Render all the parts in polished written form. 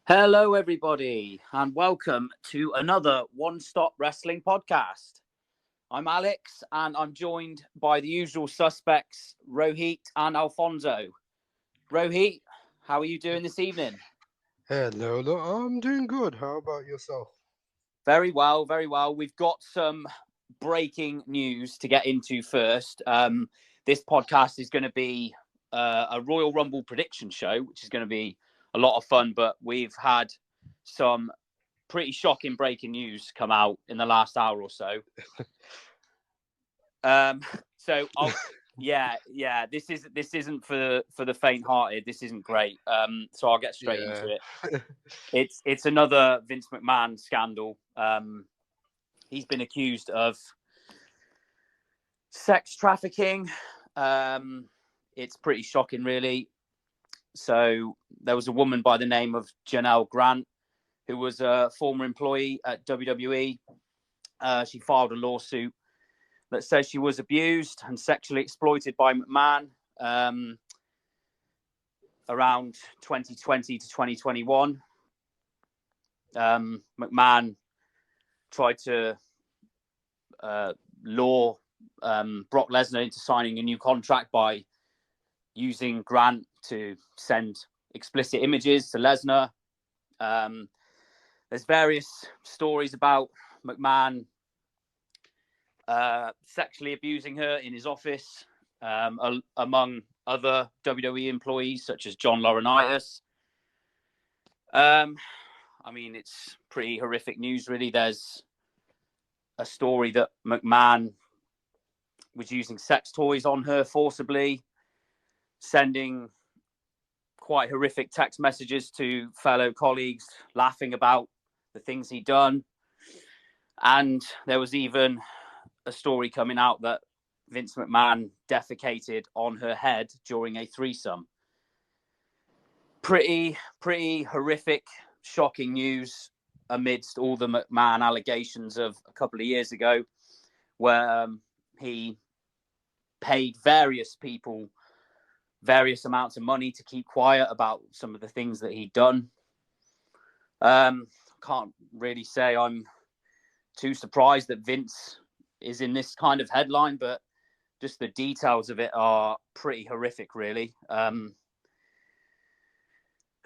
Hello, everybody, and welcome to another One Stop Wrestling podcast. I'm Alex, and I'm joined by the usual suspects, Rohit and Alfonso. Rohit, how are you doing this evening? Hello, I'm doing good. How about yourself? Very well, very well. We've got some breaking news to get into first. This podcast is going to be a Royal Rumble prediction show, which is going to be a lot of fun, but we've had some pretty shocking breaking news come out in the last hour or so. Um, so I'll, yeah. This isn't for the faint-hearted. This isn't great. So I'll get straight into Yeah. it. It's another Vince McMahon scandal. He's been accused of sex trafficking. It's pretty shocking, really. So there was a woman by the name of Janelle Grant, who was a former employee at WWE. She filed a lawsuit that says she was abused and sexually exploited by McMahon around 2020 to 2021. McMahon tried to lure Brock Lesnar into signing a new contract by using Grant to send explicit images to Lesnar. There's various stories about McMahon sexually abusing her in his office, among other WWE employees such as John Laurinaitis. I mean, it's pretty horrific news, really. There's a story that McMahon was using sex toys on her forcibly, sending quite horrific text messages to fellow colleagues, laughing about the things he'd done. And there was even a story coming out that Vince McMahon defecated on her head during a threesome. Pretty horrific, shocking news amidst all the McMahon allegations of a couple of years ago, where he paid various people various amounts of money to keep quiet about some of the things that he'd done. Can't really say I'm too surprised that Vince is in this kind of headline, but just the details of it are pretty horrific, really. Have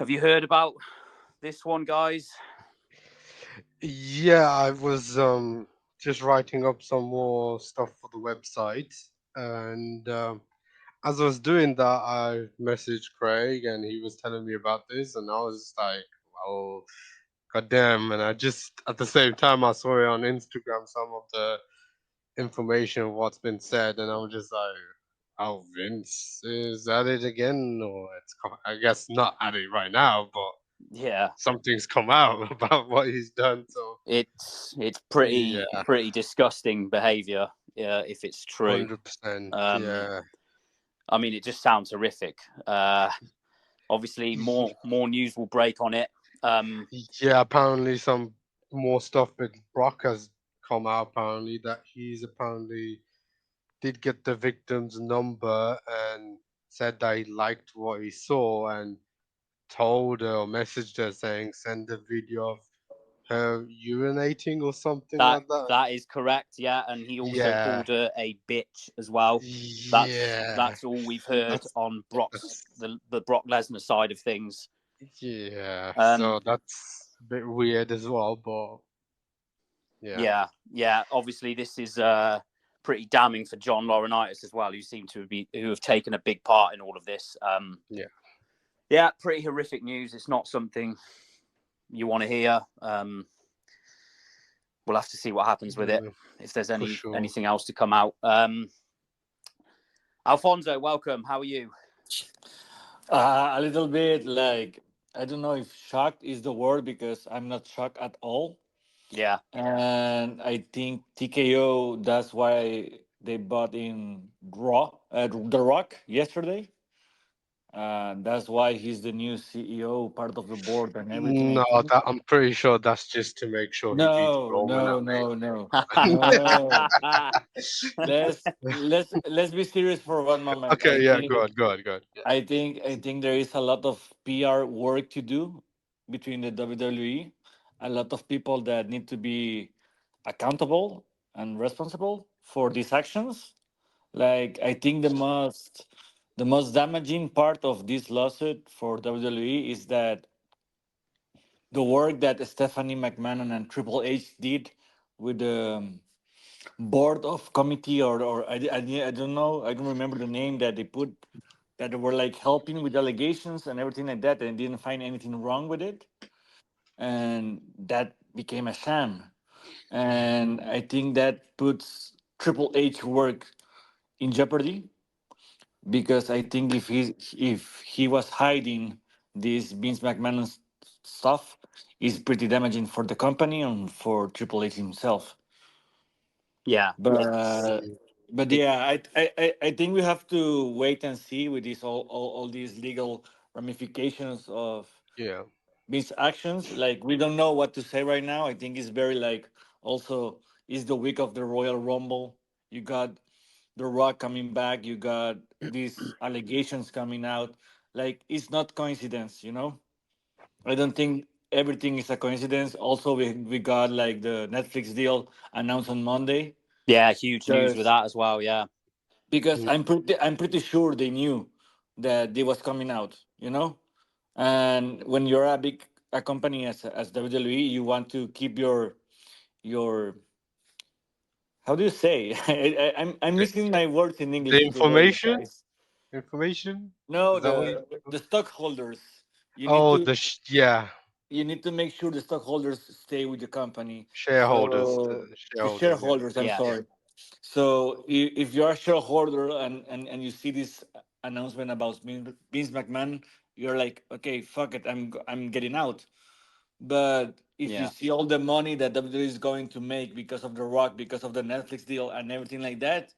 you heard about this one, guys? Yeah, I was just writing up some more stuff for the website, and as I was doing that, I messaged Craig, and he was telling me about this, and I was just like, "Well, goddamn!" And I just at the same time I saw it on Instagram, some of the information of what's been said, and I was just like, "Oh, Vince is at it again, or I guess not at it right now, but." Yeah, Something's come out about what he's done. So it's yeah, pretty disgusting behavior, if it's true. 100%. Um, Yeah, I mean, it just sounds horrific. Obviously, Ye- more news will break on it. yeah. Apparently, some more stuff with Brock has come out. Apparently, that he's apparently did get the victim's number and said that he liked what he saw and told her or messaged her saying send a video of her urinating or something That like that. that is correct, yeah. And he also Yeah, called her a bitch as well. yeah. That's all we've heard That's on Brock's that's the Brock Lesnar side of things. Yeah, Um, so that's a bit weird as well, but yeah. yeah. Obviously, this is pretty damning for John Laurinaitis as well, who have taken a big part in all of this. Yeah. Yeah, pretty horrific news. It's not something you want to hear. We'll have to see what happens with it Yeah, if there's for sure. anything else to come out. Alfonso, welcome. How are you? A little bit like I don't know if shocked is the word because I'm not shocked at all. Yeah, And I think TKO that's why they bought in The Rock yesterday. That's why he's the new CEO, part of the board and everything. I No, think. that I'm pretty sure that's just to make sure he beats No, Roman no, at no, no, Mania. no. Let's be serious for one moment. Okay, yeah, good, good, good. Yeah. I think there is a lot of PR work to do between the WWE. A lot of people that need to be accountable and responsible for these actions. Like I think the most damaging part of this lawsuit for WWE is that the work that Stephanie McMahon and Triple H did with the board of committee or I don't know, I don't remember the name that they put, that they were like helping with allegations and everything like that and didn't find anything wrong with it, and that became a sham. And I think that puts Triple H work in jeopardy, because I think if he was hiding this Vince McMahon stuff, is pretty damaging for the company and for Triple H himself. Yeah, it's But Mm, but it. yeah, I think we have to wait and see with these all these legal ramifications of yeah. these actions. Like we don't know what to say right now. I think it's very like, also is the week of the Royal Rumble. You got The Rock coming back. You got these allegations coming out. Like it's not coincidence, you know. I don't think everything is a coincidence. Also, we got like the Netflix deal announced on Monday. Yeah, huge news with Because that as well. Yeah, because Mm, I'm pretty sure they knew that they was coming out, you know. And when you're a company as WWE, you want to keep your how do you say? I'm The, missing my words in the English today, information, guys. information. No, Is that what you? the stockholders. You need Oh, to yeah, you need to make sure the stockholders stay with the company. shareholders, So the shareholders. Yeah. shareholders, I'm yeah, Yeah. sorry. So if you're a shareholder and you see this announcement about Vince McMahon, you're like, okay, fuck it, I'm getting out. But if you yeah, see all the money that WWE is going to make because of The Rock, because of the Netflix deal and everything like that,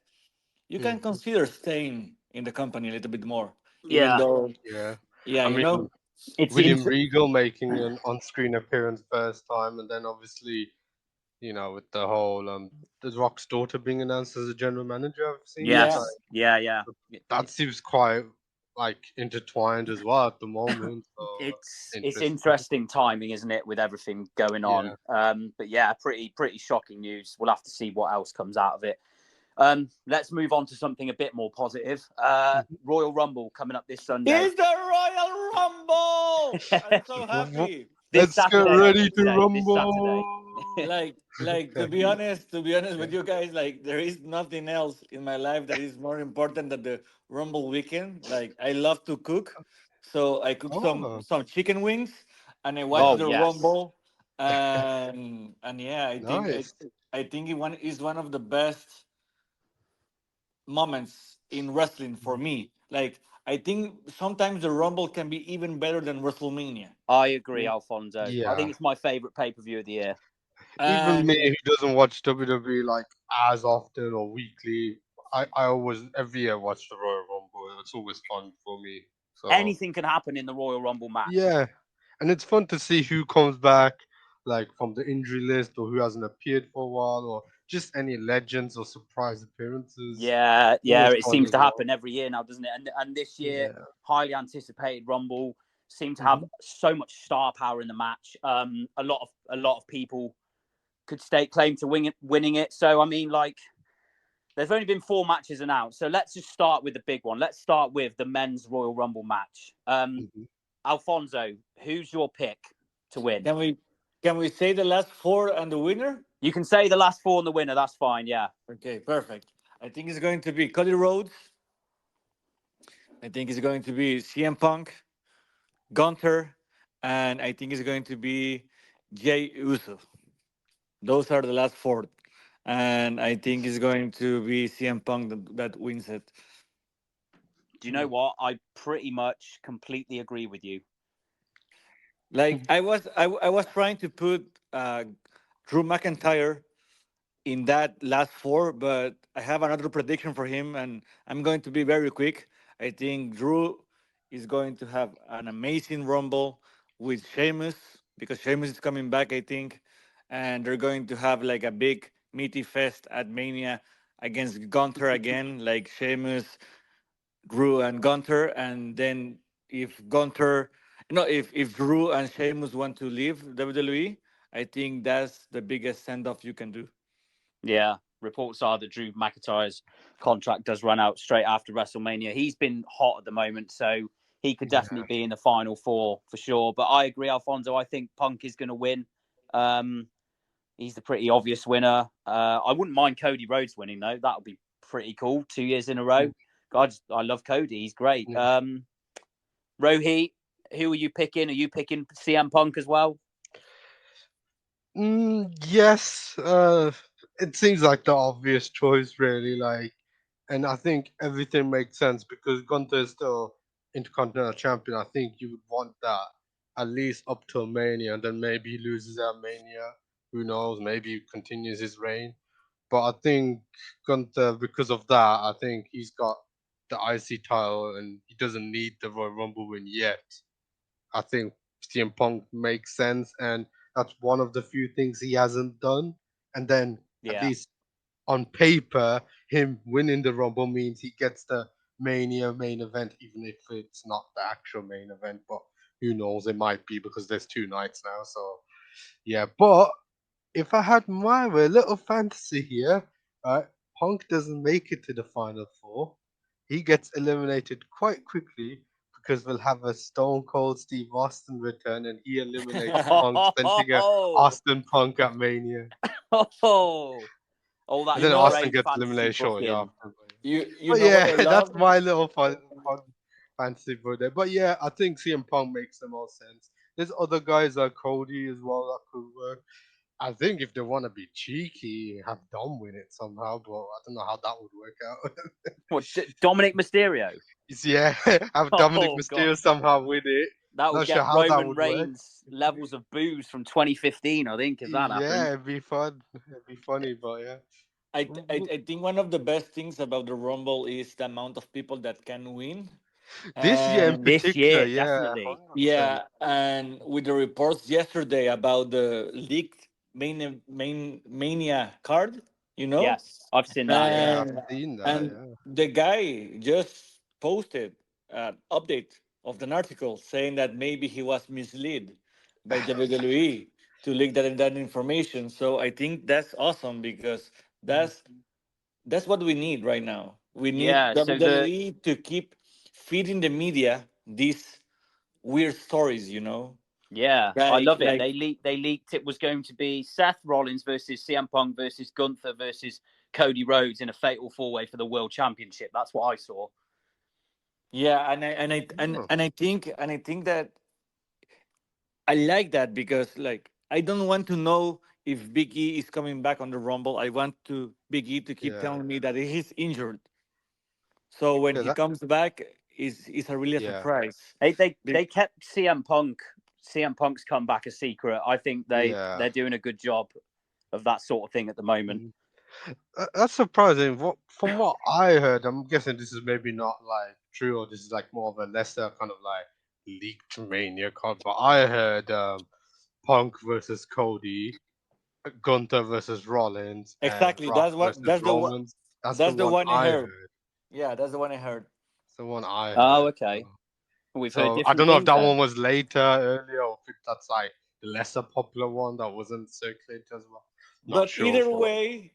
you can Mm, consider staying in the company a little bit more. Even yeah. though, yeah. yeah, I you mean, know, It's William inter- Regal making an on-screen appearance first time, and then obviously, with the whole the Rock's daughter being announced as a general manager. I've seen yeah, like yes, yeah, yeah. that seems quite like intertwined as well at the moment. So It's interesting. interesting timing, isn't it, with everything going on? Yeah. But yeah, pretty shocking news. We'll have to see what else comes out of it. Let's move on to something a bit more positive. Mhm. Royal Rumble coming up this Sunday. it's the Royal Rumble. I'm so happy. This Let's get Saturday, I ready should to say. This Saturday. rumble. Like to be honest Yeah. with you guys, like there is nothing else in my life that is more important than the Rumble weekend. Like I love to cook, so I cook some Oh, some chicken wings and I watch yeah. Oh the yes. Rumble. And yeah, I think I Nice. I think it one is one of the best moments in wrestling for me. Like I think sometimes the Rumble can be even better than WrestleMania. I agree, Yeah. Alfonso. I think Yeah. it's my favourite pay per view of the year. Even me, And who doesn't watch WWE like as often or weekly, I always every year watch the Royal Rumble. It's always fun for me. So Anything can happen in the Royal Rumble match. yeah, and it's fun to see who comes back, like from the injury list, or who hasn't appeared for a while, or just any legends or surprise appearances. Yeah, yeah, Always it fun seems as to well. happen every year now, doesn't it? And this year, Yeah. highly anticipated Rumble seemed to have Hmm. so much star power in the match. A lot of people could stake claim to winning it. So I mean, like, there's only been 4 matches announced. So let's just start with the big one. Let's start with the men's Royal Rumble match. Hmm. Alfonso, who's your pick to win? can we can we say the last four and the winner? You can say the last four and the winner. That's fine. Yeah. Okay, perfect. I think it's going to be Cody Rhodes. I think it's going to be CM Punk, Gunther, and I think it's going to be Jay Uso. Those are the last four, and I think it's going to be CM Punk that wins it. Do you know what? I pretty much completely agree with you. Like I was trying to put Drew McIntyre in that last four, but I have another prediction for him, and I'm going to be very quick. I think Drew is going to have an amazing Rumble with Sheamus, because Sheamus is coming back, I think, and they're going to have like a big meaty fest at Mania against Gunther again, like Sheamus, Drew, and Gunther, and then if Gunther No, if Drew and Sheamus want to leave WWE, I think that's the biggest send off you can do. Yeah, reports are that Drew McIntyre's contract does run out straight after WrestleMania. He's been hot at the moment, so he could Yeah, definitely be in the final four for sure. But I agree, Alfonso. I think Punk is going to win. Um, he's the pretty obvious winner. I wouldn't mind Cody Rhodes winning though. That would be pretty cool. 2 years in a row. God, I love Cody. He's great. yeah. Rohit, who are you picking? Are you picking CM Punk as well? Yes, it seems like the obvious choice, really. Like, and I think everything makes sense because Gunther is still Intercontinental Champion. I think you would want that at least up to Mania, and then maybe he loses at Mania. Who knows? Maybe he continues his reign. But I think Gunther, because of that, I think he's got the IC title and he doesn't need the Royal Rumble win yet. I think CM Punk makes sense, and that's one of the few things he hasn't done. And then, at Yeah, least on paper, him winning the Rumble means he gets the Mania main event, even if it's not the actual main event. But who knows? It might be because there's 2 nights now. So, yeah. But if I had my way, a little fantasy here, right? Punk doesn't make it to the final four. He gets eliminated quite quickly because we'll have a Stone Cold Steve Austin return and he eliminates Punk, sending a oh, Austin Punk at Mania. oh, that And is then a No, Austin great gets fantasy eliminated shortly booking. after. you But know what yeah, I that's love? my little fun fantasy for there. But yeah, I think CM Punk makes the most sense. There's other guys like Cody as well that could work. I think if they want to be cheeky, have Dom win it somehow, but I don't know how that would work out. What, Dominic Mysterio? Yeah, have Dominic Oh God, Mysterio somehow win it. that would Not sure get how that Roman would work. Reigns levels of booze from 2015. I think if that Yeah, happened. it'd be fun. It'd be funny, but yeah. I think one of the best things about the Rumble is the amount of people that can win. This year in This particular, year, yeah, definitely. 100%. Yeah, and with the reports yesterday about the leaked mania card, you know, Yes, I've seen that. Yeah. Yeah, I've and seen that, and yeah. the guy just posted an update of an article saying that maybe he was misled by WWE to leak that information. So I think that's awesome because that's that's what we need right now. We need Yeah. So the WWE to keep feeding the media these weird stories, you know, Yeah, I like love it. like They leaked it was going to be Seth Rollins versus CM Punk versus Gunther versus Cody Rhodes in a fatal four way for the World Championship. That's what I saw. yeah, and I think that I like that because like I don't want to know if Big E is coming back on the Rumble. I want to Big E to keep Yeah. telling me that he's injured. So when Yeah, he that, comes back, is a really a yeah. surprise. They kept CM Punk's comeback a secret. I think Yeah. they're doing a good job of that sort of thing at the moment. Mhm. That's surprising. From what I heard, I'm guessing this is maybe not like true, or this is like more of a lesser kind of like leaked Mania card. But I heard Punk versus Cody, Gunther versus Rollins, and Exactly. Brock That's what versus Romans. That's the that's the one one I I heard. heard. Yeah, that's the one I heard. It's the one I Oh, heard. okay. We've heard So I different don't know if things that then. one was later, earlier, or if that's like the lesser popular one that wasn't circulated as well. Not But sure, but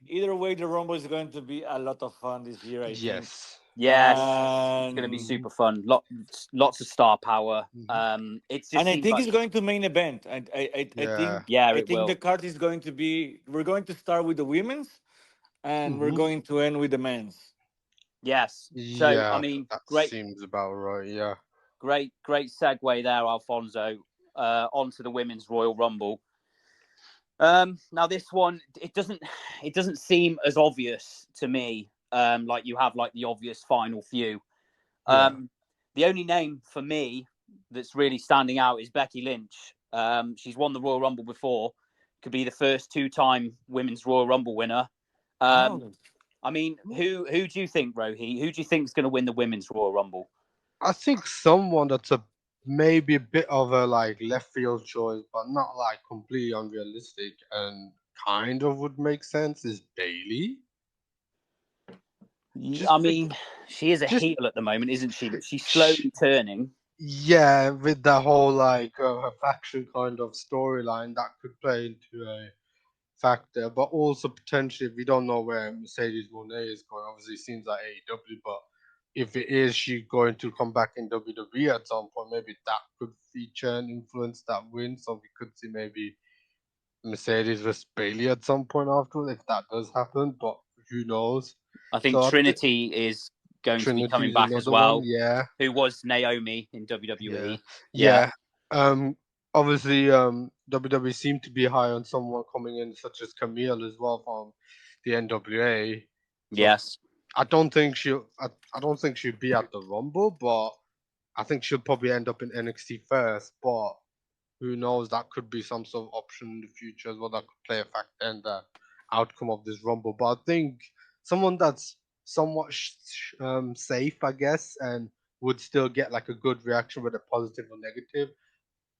either way, the Rumble is going to be a lot of fun this year, I think. yes. Yes, it's going to be And Hmm. super fun. Lots of star power. Hmm. It and just I seems think like it's going to main event. And Yeah. yeah, I it think the will. card is going to be we're going to start with the women's and we're Hmm. going to end with the men's. Yes. So I Yeah, mean, that seems about right. Yeah. great segue there, Alfonso. Onto the women's Royal Rumble. Now this one, it doesn't seem as obvious to me. Like you have like the obvious final few. Yeah. Um, the only name for me that's really standing out is Becky Lynch. She's won the Royal Rumble before. Could be the first two-time women's Royal Rumble winner. Um, Oh. I mean, who do you think, Rohi? Who do you think is going to win the women's Royal Rumble? I think someone that's a maybe a bit of a like left field choice, but not like completely unrealistic and kind of would make sense is Bailey. I Just be, mean, she is a just heel at the moment, isn't she? But she's sh- slowly turning. Yeah, with the whole like faction kind of storyline that could play into a factor, but also potentially we don't know where Mercedes Moné is going. Obviously, it seems like AEW, but if it is she going to come back in WWE at some point, maybe that could feature and influence that win. So we could see maybe Mercedes vs Bailey at some point afterwards if that does happen. But who knows? I think So I think Trinity is going to be Trinity coming is back as another one. well, Yeah, who was Naomi in yeah, WWE. Yeah. yeah. Obviously, WWE seem to be high on someone coming in such as Camille as well from the NWA. So Yes. I don't think she'll be at the Rumble, but I think she'll probably end up in NXT first. But who knows? That could be some sort of option in the future as well. That could play a factor in the outcome of this Rumble. But I think someone that's somewhat safe, I guess, and would still get like a good reaction, whether positive or negative,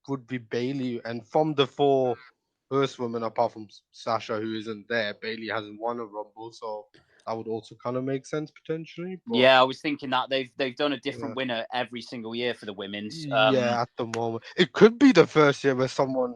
would be Bailey. And from the four first women, apart from Sasha, who isn't there, Bailey hasn't won a Rumble, so that would also kind of make sense potentially. But Yeah, I was thinking that they've done a yeah, different winner every single year for the women's. yeah, at the moment, it could be the first year where someone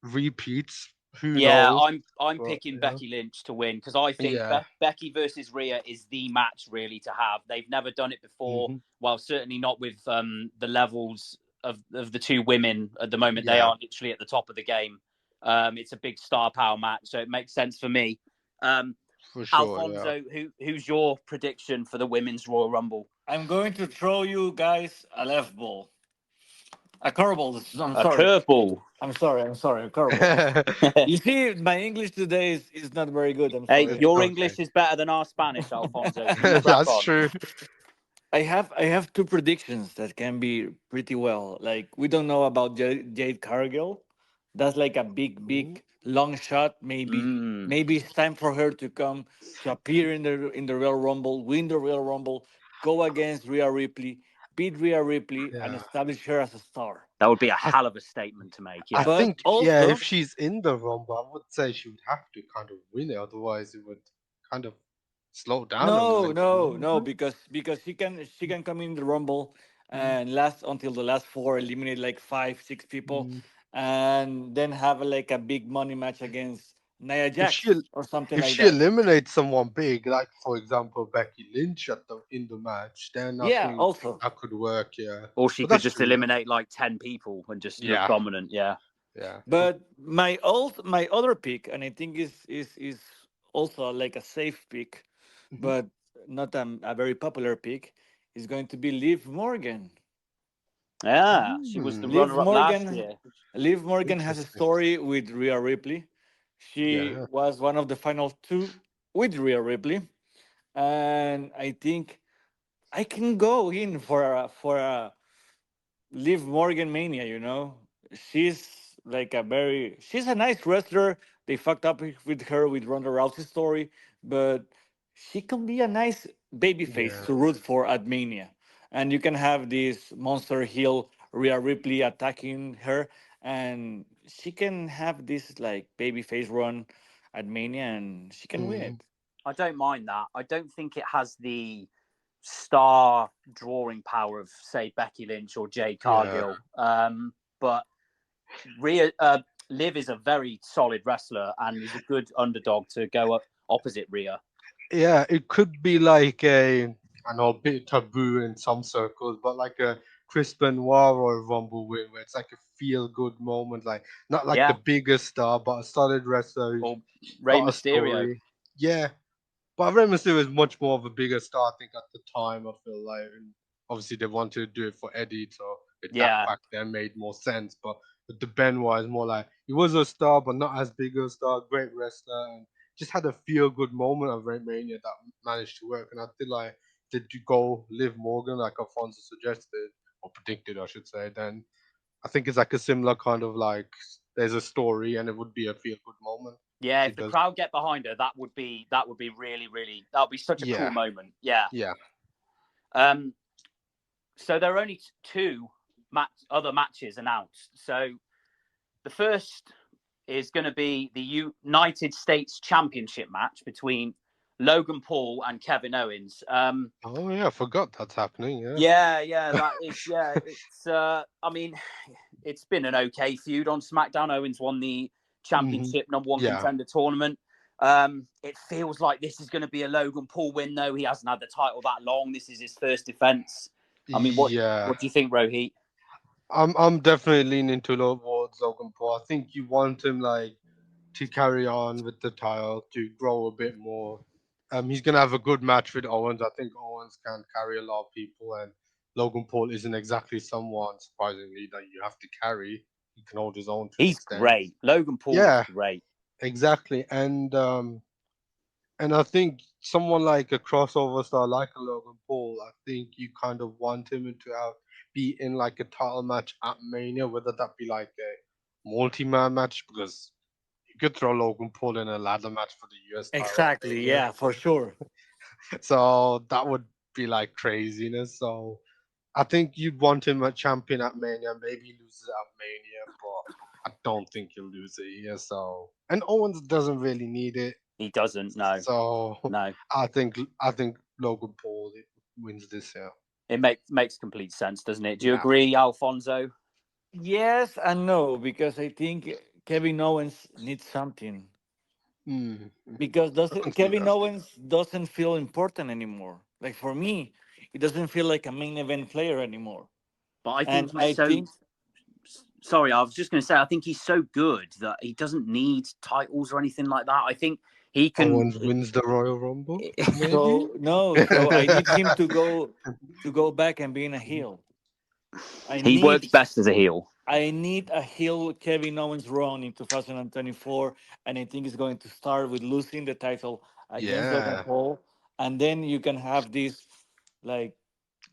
repeats. Who Yeah, knows? I'm But picking yeah, Becky Lynch to win because I think yeah, Becky versus Rhea is the match really to have. They've never done it before. hmm Well, certainly not with the levels of the two women at the moment. They yeah, are literally at the top of the game. It's a big star power match, so it makes sense for me. Um, for sure. Yeah. Alfonso, who's your prediction for the women's Royal Rumble? I'm going to throw you guys a left ball. A curveball. I'm A sorry. curveball. I'm sorry. A curveball. You see, my English today is not very good. I'm Hey, sorry. It's your okay. English is better than our Spanish, Alfonso. So you crack That's on. true. I have two predictions that can be pretty well. Like we don't know about Jade Cargill. That's like a Ooh, big long shot. Mm. Maybe it's time for her to come to appear in the Royal Rumble, win the Royal Rumble, go against Rhea Ripley, beat Rhea Ripley, and yeah. establish her as a star. That would be a I hell of a statement to make. I Yeah. But think, yeah, if also, she's in the Rumble, I would say she would have to kind of win it. Otherwise, it would kind of slow down a little bit. No, no, because she can come in the Rumble mm and last until the last four, eliminate like 5 6 people, mm. and then have like a big money match against Nia If Jax she or something if like she that. eliminates someone big, like for example Becky Lynch at the in the match, then I Yeah, think also. that could work. Yeah, Or she but could that's just true. Yeah, eliminate like 10 people and just look yeah, dominant. Yeah. yeah. But my other pick, and I think is also like a safe pick, Mhm. but not a very popular pick, is going to be Liv Morgan. Yeah. She was the Mm, Liv runner up last Morgan, year. Liv Morgan has a interesting. story with Rhea Ripley. She Yeah. was one of the final two with Rhea Ripley, and I think I can go in for a Liv Morgan mania. She's like she's a nice wrestler. They fucked up with her with Ronda Rousey's story, but she can be a nice babyface Yeah. to root for at Mania. And you can have this monster heel Rhea Ripley attacking her, and she can have this like babyface run at Mania, and she can win Mm, it. I don't mind that. I don't think it has the star drawing power of, say, Becky Lynch or Jade yeah. Cargill. But Liv is a very solid wrestler and is a good underdog to go up opposite Rhea. Yeah, it could be like I know, a bit taboo in some circles, but like a Chris Benoit or a Rumble win, where it's like a feel good moment, like not like the Yeah. biggest star, but a solid wrestler who's Or Rey got a Mysterio. story. Yeah, but Rey Mysterio is much more of a bigger star, I think, at the time. I feel like, and obviously they wanted to do it for Eddie, so with that Yeah. fact, that made more sense. But with the Benoit, is more like he was a star, but not as big a star. Great wrestler, and just had a feel good moment of Mania that managed to work. And I feel like did you go Liv Morgan like Alfonso suggested or predicted, I should say, then I think it's like a similar kind of like there's a story and it would be a feel good moment. Yeah, She if the does, crowd get behind her, that would be really, really that would be such a cool yeah, moment. Yeah. yeah, Um so there are only two other matches announced. So the first is going to be the United States Championship match between Logan Paul and Kevin Owens. Oh yeah, I forgot that's happening. Yeah. Yeah, that is. Yeah, it's. I mean, it's been an okay feud on SmackDown. Owens won the Hmm. championship number one Yeah. contender tournament. It feels like this is going to be a Logan Paul win, though. He hasn't had the title that long. This is his first defense. I mean, Yeah. what do you think, Rohit? I'm definitely leaning towards Logan Paul. I think you want him like to carry on with the title to grow a bit more. He's gonna have a good match with Owens. I think Owens can carry a lot of people, and Logan Paul isn't exactly someone, surprisingly, that you have to carry. He can hold his own to an He's extent. great. Logan Paul is Yeah, great. exactly. And I think someone like a crossover star like a Logan Paul, I think you kind of want him to have be in like a title match at Mania, whether that be like a multi-man match, because you could throw Logan Paul in a ladder match for the US title at Exactly. Mania. Yeah, for sure. So that would be like craziness. So I think you'd want him a champion at Mania. Maybe he loses at Mania, but I don't think he'll lose it here. So and Owens doesn't really need it. He doesn't. No, So no. I think Logan Paul wins this year. It makes complete sense, doesn't it? Do you Yeah. agree, Alfonso? Yes and no, because I think Kevin Owens needs something. Mm, Because I can doesn't see Kevin that. Owens doesn't feel important anymore. Like for me, he doesn't feel like a main event player anymore. But I think And he's I so. think Sorry, I was just going to say, I think he's so good that he doesn't need titles or anything like that. I think he can. Owens wins the Royal Rumble, maybe. so no, so I need him to go back and being a heel. I He need works best as a heel. I need a heel Kevin Owens run in 2024, and I think it's going to start with losing the title against Logan Yeah. Paul, and then you can have this like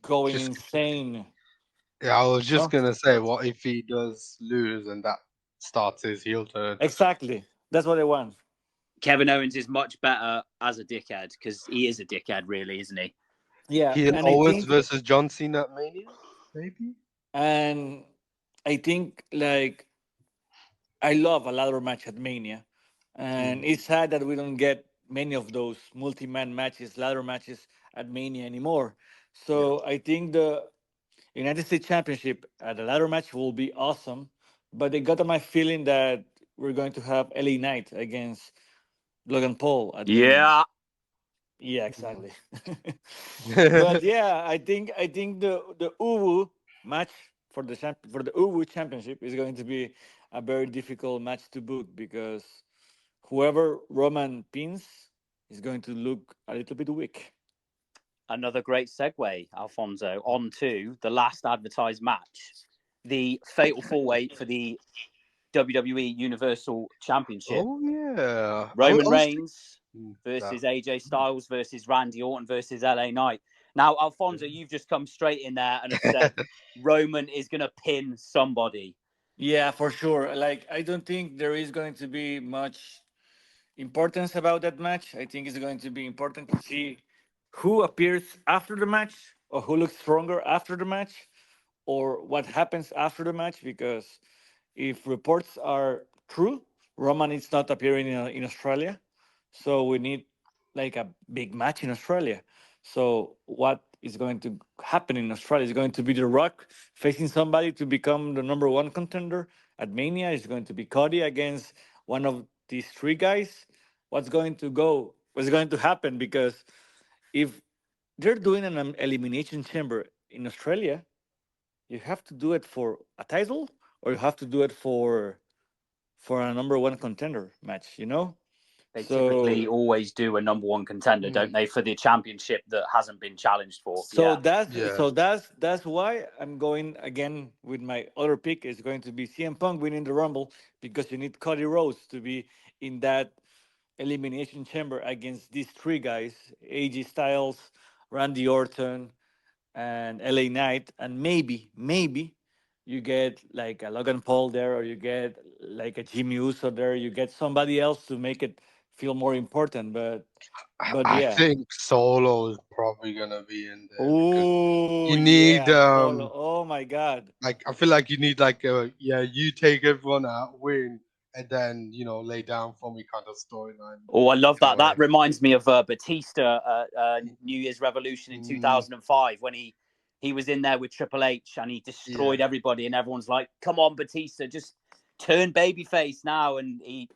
going Just insane. yeah, I was just No, gonna say, what if he does lose and that starts his heel turn? exactly. That's what I want. Kevin Owens is much better as a dickhead because he is a dickhead, really, isn't he? Yeah, He and Owens versus John Cena at Mania, maybe. and I think like I love a ladder match at Mania, and Mm, it's sad that we don't get many of those multi-man matches, ladder matches at Mania anymore. yeah. So I think the United States Championship at the ladder match will be awesome, but I got my feeling that we're going to have LA Knight against Logan Paul at Mania. Yeah. Yeah, exactly. But yeah, I think the Uwu match for the for the Uwu Championship is going to be a very difficult match to book because whoever Roman pins is going to look a little bit weak. Another great segue, Alfonso, on to the last advertised match, the fatal four way for the WWE Universal Championship. Oh yeah, Roman I was Reigns thinking that. versus AJ Styles versus Randy Orton versus LA Knight. Now, Alfonso, you've just come straight in there and have said Roman is going to pin somebody. Yeah, for sure. Like I don't think there is going to be much importance about that match. I think it's going to be important to see who appears after the match or who looks stronger after the match or what happens after the match because if reports are true, Roman is not appearing in Australia. So we need like a big match in Australia. So what is going to happen in Australia is going to be The Rock facing somebody to become the number one contender at Mania. Is going to be Cody against one of these three guys. What's going to happen? Because if they're doing an elimination chamber in Australia, you have to do it for a title or you have to do it for a number one contender match, you know? They typically So always do a number one contender, don't Mm, they, for the championship that hasn't been challenged for? so Yeah. that's yeah. so that's why I'm going again with my other pick is going to be CM Punk winning the Rumble because you need Cody Rhodes to be in that elimination chamber against these three guys, AJ Styles, Randy Orton, and LA Knight, and maybe you get like a Logan Paul there, or you get like a Jimmy Uso there. You get somebody else to make it feel more important. But I yeah. think Solo is probably gonna be in there because Oh you need yeah, Solo. Oh my God. like I feel like you need like a yeah, you take everyone out, win, and then lay down for me kind of storyline Oh, I love that. That going. reminds me of Batista, New Year's Revolution in Mm, 2005 when he was in there with Triple H and he yeah, destroyed everybody, and everyone's like, "Come on, Batista, just turn babyface now." And he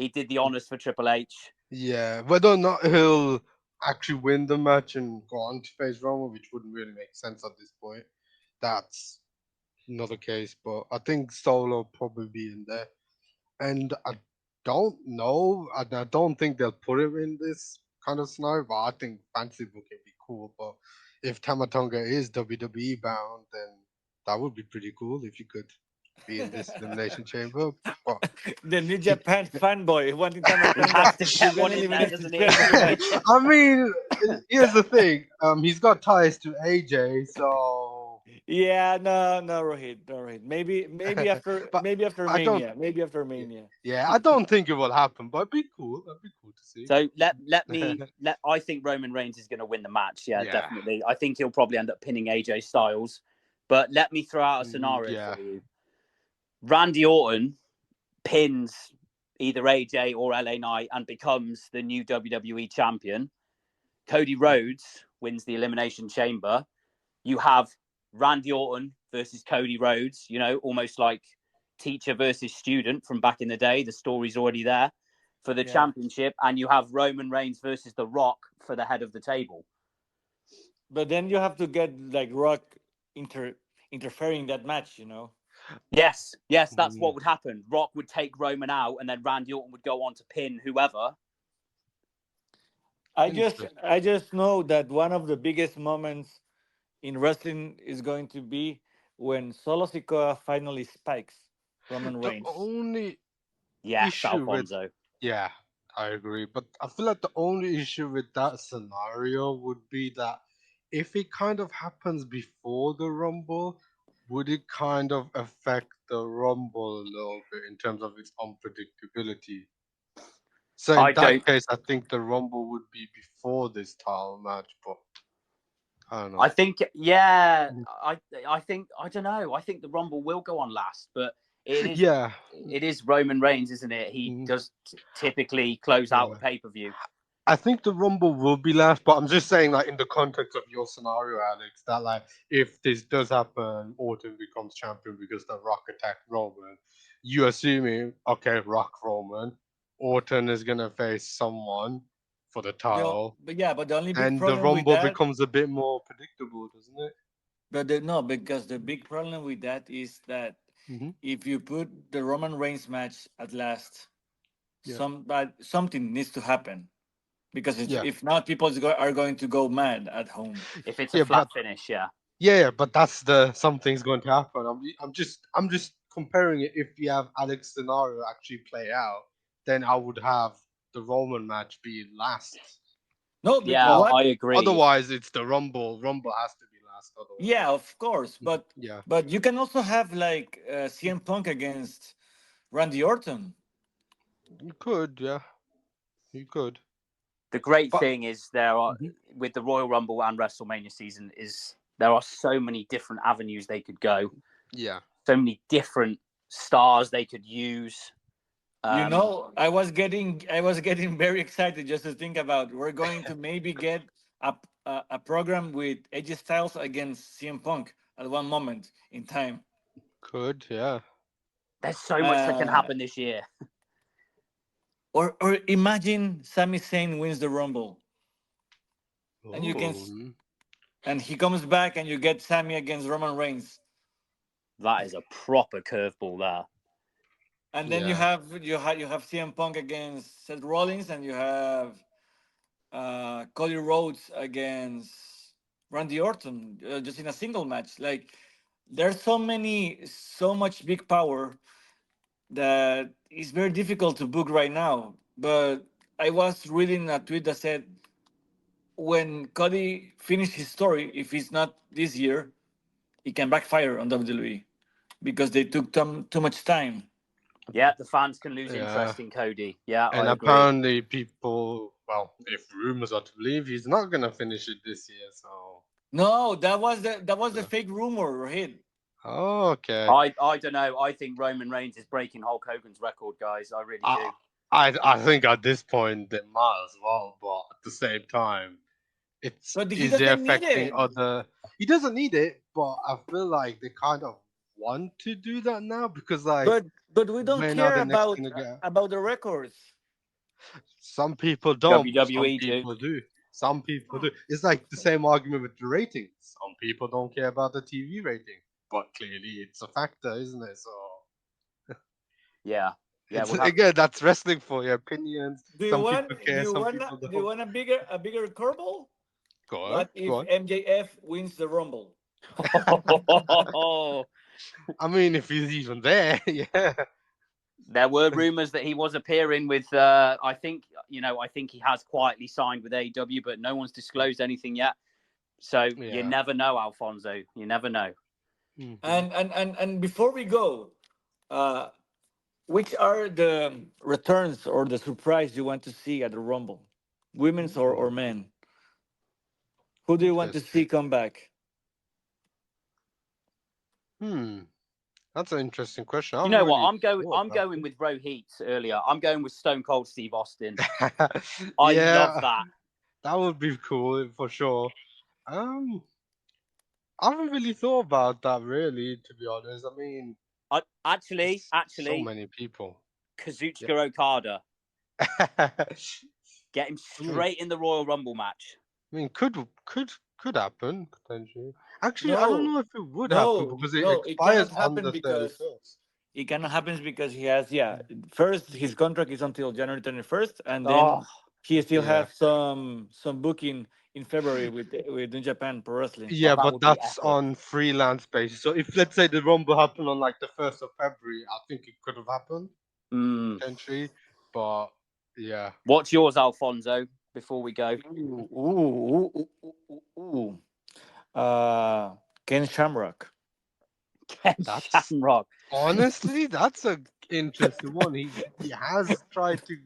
did the honors for Triple H. yeah. Whether or not he'll actually win the match and go on to face Roman, which wouldn't really make sense at this point, that's another case. But I think Solo will probably be in there. And I don't know. I don't think they'll put him in this kind of scenario, but I think fantasy book would be cool. But if Tamatonga is WWE bound, then that would be pretty cool if you could be in this elimination chamber. But The New Japan fanboy wanting He Tamatonga has to to get win one in there, elimination doesn't chamber he? match. I mean, here's the thing. He's got ties to AJ, so. Yeah, no, no, Rohit, no, Rohit. but Maybe after I don't. Mania, maybe after Mania. Yeah, I don't think it will happen, but it'd be cool. That'd be cool to see. So I think Roman Reigns is going to win the match. Yeah, Yeah. definitely. I think he'll probably end up pinning AJ Styles. But let me throw out a scenario Yeah. for you. Randy Orton pins either AJ or LA Knight and becomes the new WWE champion. Cody Rhodes wins the Elimination Chamber. You have Randy Orton versus Cody Rhodes, almost like teacher versus student from back in the day. The story's already there for the Yeah, championship. And you have Roman Reigns versus The Rock for the head of the table. but then you have to get like Rock interfering in that match. Yes, that's Mm, what would happen. Rock would take Roman out, and then Randy Orton would go on to pin whoever. interesting. I just know that one of the biggest moments in wrestling is going to be when Solo Sikoa finally spikes Roman The Reigns. only Yes, issue with Alfonso. yeah, I agree, but I feel like the only issue with that scenario would be that if it kind of happens before the Rumble, would it kind of affect the Rumble a little bit in terms of its unpredictability? So in I that don't. case, I think the Rumble would be before this title match, but I don't know. I think, yeah. Mhm. I think I don't know. I think the Rumble will go on last, but Yeah, it is Roman Reigns, isn't it? He mhm, does typically close out a yeah. pay-per-view. I think the Rumble will be last, but I'm just saying, like in the context of your scenario, Alex, that like if this does happen, Orton becomes champion because the Rock attacked Roman. You assuming, okay, Rock Roman, Orton is gonna face someone for the title, But the only big and the problem with Rumble that, becomes a bit more predictable, doesn't it? no, because the big problem with that is that Hmm. if you put the Roman Reigns match at last, Yeah, something needs to happen because yeah, if not, are going to go mad at home. If it's a yeah, flat but finish, yeah. yeah, but that's the something's going to happen. I'm just comparing it. If you have Alex scenario actually play out, then I would have the Roman match be last. No, Yeah, Well, what? I agree. otherwise it's the Rumble. Rumble has to be last. Yeah, Otherwise, of course, yeah, but you can also have like CM Punk against Randy Orton. you could, yeah, you could, The great but thing is there are mhm, with the Royal Rumble and WrestleMania season is there are so many different avenues they could go, yeah, so many different stars they could use. I was getting very excited just to think about we're going to maybe get a program with AJ Styles against CM Punk at one moment in time. could, yeah. There's so much that can Uh, happen this year. or imagine Sami Zayn wins the Rumble and you can Oh, and he comes back and you get Sami against Roman Reigns. That is a proper curveball there. And then yeah, you have CM Punk against Seth Rollins, and you have Cody Rhodes against Randy Orton, just in a single match. Like there's so much big power that is very difficult to book right now. But I was reading a tweet that said when Cody finished his story, if it's not this year, it can backfire on WWE because they took too much time. Yeah, the fans can lose yeah. interest in Cody. Yeah, And I agree. apparently, people, well, if rumors are to believe, he's not gonna finish it this year. So, No, that was the yeah. fake rumor, Rohit. Oh, okay. I don't know. I think Roman Reigns is breaking Hulk Hogan's record, guys. I really do. I think at this point they might as well, but at the same time, But he is it doesn't need affecting it. other? He doesn't need it, but I feel like they kind of want to do that now because like But we don't when are care they next gonna get? about the records. Some people don't, but some WWE do. people do. Some people do. It's like the same argument with the ratings. Some people don't care about the TV rating, but clearly it's a factor, isn't it? So Yeah. Yeah. it's We'll have. again that's wrestling for your opinions. Some people care, some people Do you don't. want a bigger curveball? Go on, What go if on. MJF wins the Rumble? I mean, if he's even there, yeah. There were rumors that he was appearing with. I think I think he has quietly signed with AEW, but no one's disclosed anything yet. So you Yeah. never know, Alfonso. You never know. Mhm. And before we go, uh, which are the returns or the surprise you want to see at the Rumble, women's or Ooh, men? Who do you want to see interesting. come back? Hmm, that's an interesting question. I You haven't know what? really thought I'm about going with Rohit earlier. I'm going with Stone Cold Steve Austin. it. I love Yeah, that. that would be cool for sure. I haven't really thought about that really, to be honest. I mean, Actually, it's so many people. Yeah. Kazuchika Okada. Get him I mean, straight in the Royal Rumble match. could happen potentially. Actually, I don't No, know if it would happen because it no, it cannot expires on happen the because 31st. it cannot happen because he has first his contract is until January 21st, and Oh, then he still Yeah. has some booking in February with New Japan Pro Wrestling. oh, Yeah, that but would be that's epic. on freelance basis. So if let's say the Rumble happened on like the 1st of February, I think it could have happened Mm. potentially. But yeah. What's yours, Alfonso? Before we go, Ooh. Uh, Ken Shamrock. Ken That's Shamrock. honestly that's a interesting one. He has tried to,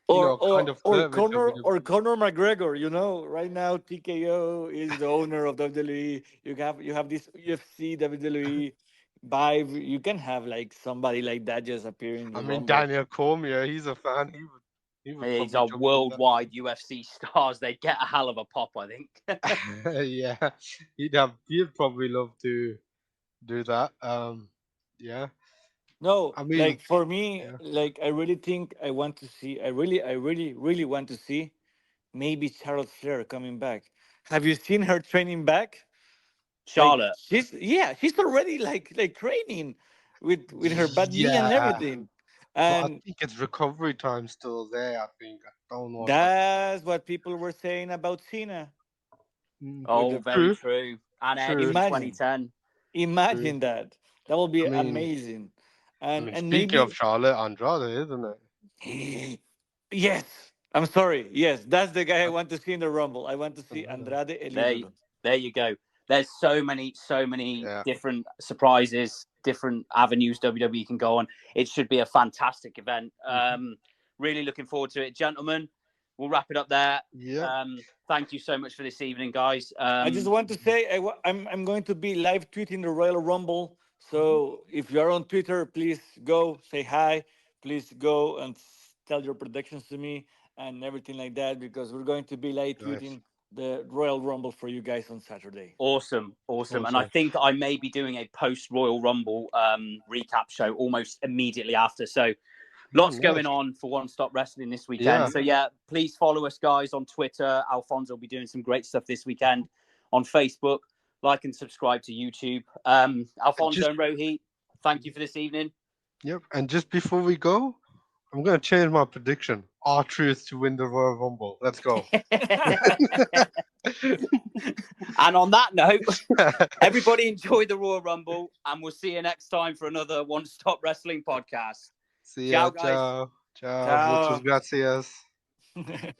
Or kind or of or flirt with Conor or WWE. Conor McGregor, right now TKO is the owner of WWE. You have this UFC WWE vibe. You can have like somebody like that just appear in I the mean Rumble. Daniel Cormier, he's a fan. He would He's probably a jump on worldwide UFC stars. They get a hell of a pop, I think. that. Yeah. He'd probably love to do that. Yeah. No, I mean, like for me, yeah. like I really think I want to see. I really want to see maybe Charlotte Flair coming back. Have you seen her training back? Like Charlotte. she's already like training with her bad knee and Yeah. everything. But I And think its recovery time still there. I think I don't know if that's that's what people were saying about Cena with Oh, the very true. true. And Eddie True. in imagine 2010. True. imagine that. That will be I mean, amazing. I And mean, and speaking of maybe Charlotte, Andrade, isn't it? yes. I'm sorry. Yes, that's the guy I want to see in the Rumble. I want to see Andrade. Andrade El There, Idolo. there you go. There's so many Yeah. different surprises, different avenues WWE can go on. It should be a fantastic event. Mhm. Really looking forward to it, gentlemen. We'll wrap it up there. Yep. Thank you so much for this evening, guys. I just want to say I'm going to be live tweeting the Royal Rumble. So if you are on Twitter, please go say hi. Please go and tell your predictions to me and everything like that because we're going to be live Nice. tweeting the Royal Rumble for you guys on Saturday. Awesome. And I Awesome. think I may be doing a post Royal Rumble recap show almost immediately after. So Oh, lots going nice. on for One Stop Wrestling this weekend. Yeah. So yeah, please follow us, guys, on Twitter. Alfonso will be doing some great stuff this weekend on Facebook. Like and subscribe to YouTube. Alfonso Just and Rohit, thank you for this evening. yep. And just before we go, I'm gonna change my prediction. R-Truth to win the Royal Rumble. Let's go. And on that note, everybody enjoy the Royal Rumble, and we'll see you next time for another One Stop Wrestling podcast. See ya. Ciao, guys. Ciao. Ciao. Muchas Ciao. gracias.